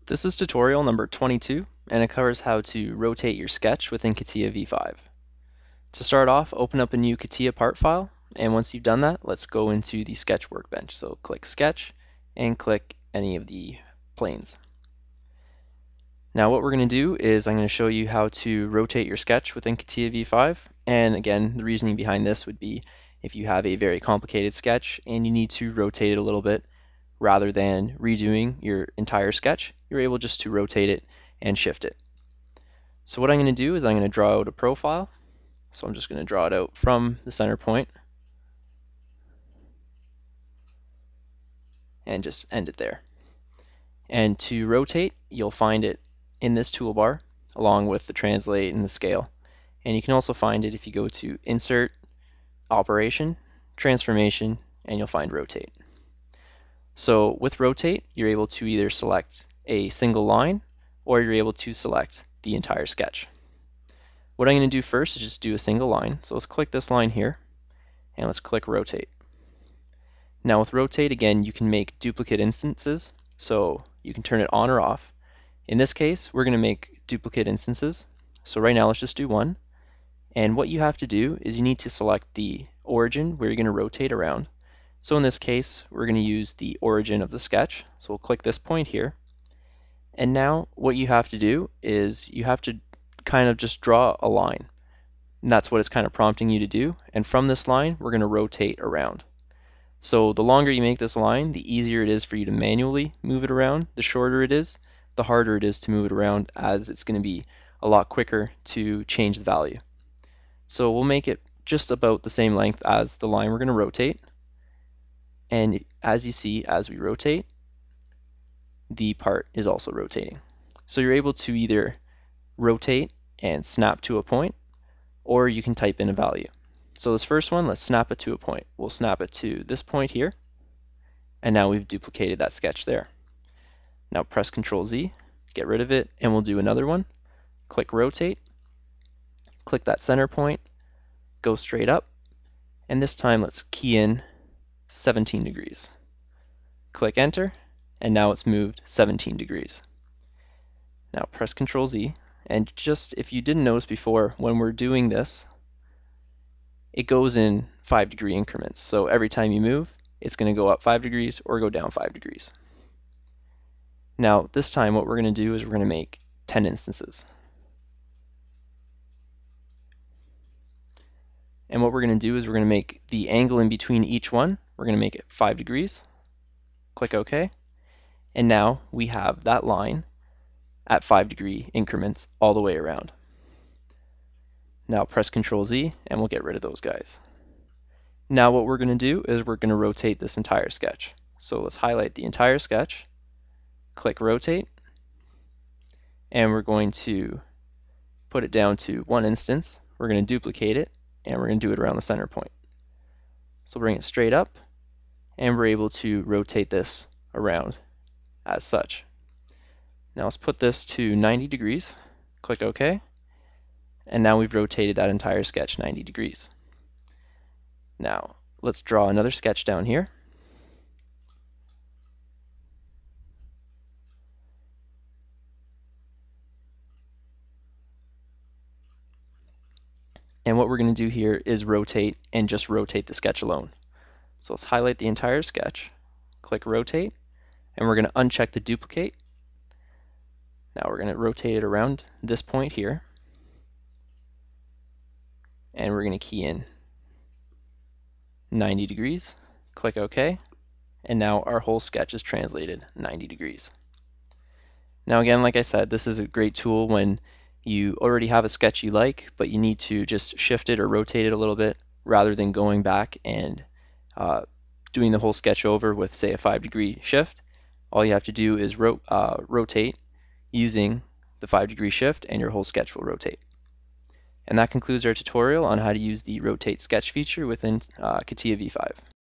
This is tutorial number 22, and it covers how to rotate your sketch within CATIA V5. To start off, open up a new CATIA part file, and once you've done that, let's go into the sketch workbench. So click Sketch, and click any of the planes. Now what we're going to do is I'm going to show you how to rotate your sketch within CATIA V5, and again, the reasoning behind this would be if you have a very complicated sketch and you need to rotate it a little bit, rather than redoing your entire sketch, you're able just to rotate it and shift it. So what I'm going to do is I'm going to draw out a profile. So I'm just going to draw it out from the center point and just end it there. And to rotate, you'll find it in this toolbar along with the translate and the scale. And you can also find it if you go to Insert, Operation, Transformation, and you'll find Rotate. So with rotate, you're able to either select a single line or you're able to select the entire sketch. What I'm going to do first is just do a single line. So let's click this line here and let's click rotate. Now with rotate, again, you can make duplicate instances. So you can turn it on or off. In this case, we're going to make duplicate instances. So right now, let's just do one. And what you have to do is you need to select the origin where you're going to rotate around. So in this case, we're going to use the origin of the sketch. So we'll click this point here. And now what you have to do is you have to kind of just draw a line. And that's what it's kind of prompting you to do. And from this line, we're going to rotate around. So the longer you make this line, the easier it is for you to manually move it around. The shorter it is, the harder it is to move it around, as it's going to be a lot quicker to change the value. So we'll make it just about the same length as the line we're going to rotate. And as you see, as we rotate, the part is also rotating. So you're able to either rotate and snap to a point, or you can type in a value. So this first one, let's snap it to a point. We'll snap it to this point here, and now we've duplicated that sketch there. Now press Ctrl Z, get rid of it, and we'll do another one. Click rotate, click that center point, go straight up, and this time let's key in 17 degrees. Click enter, and now it's moved 17 degrees. Now press Ctrl Z, and just if you didn't notice before, when we're doing this, it goes in 5-degree increments. So every time you move, it's going to go up 5 degrees or go down 5 degrees. Now this time what we're going to do is we're going to make 10 instances. And what we're going to do is we're going to make the angle in between each one, we're going to make it 5 degrees. Click OK. And now we have that line at 5-degree increments all the way around. Now press Ctrl Z and we'll get rid of those guys. Now what we're going to do is we're going to rotate this entire sketch. So let's highlight the entire sketch, click rotate, and we're going to put it down to one instance. We're going to duplicate it, and we're going to do it around the center point. So bring it straight up, and we're able to rotate this around as such. Now let's put this to 90 degrees, click OK, and now we've rotated that entire sketch 90 degrees. Now let's draw another sketch down here. And what we're going to do here is rotate and just rotate the sketch alone. So let's highlight the entire sketch, click rotate, and we're going to uncheck the duplicate. Now we're going to rotate it around this point here, and we're going to key in 90 degrees, click OK, and now our whole sketch is translated 90 degrees. Now again, like I said, this is a great tool when you already have a sketch you like, but you need to just shift it or rotate it a little bit rather than going back and doing the whole sketch over with, say, a 5-degree shift. All you have to do is rotate using the 5-degree shift, and your whole sketch will rotate. And that concludes our tutorial on how to use the rotate sketch feature within CATIA V5.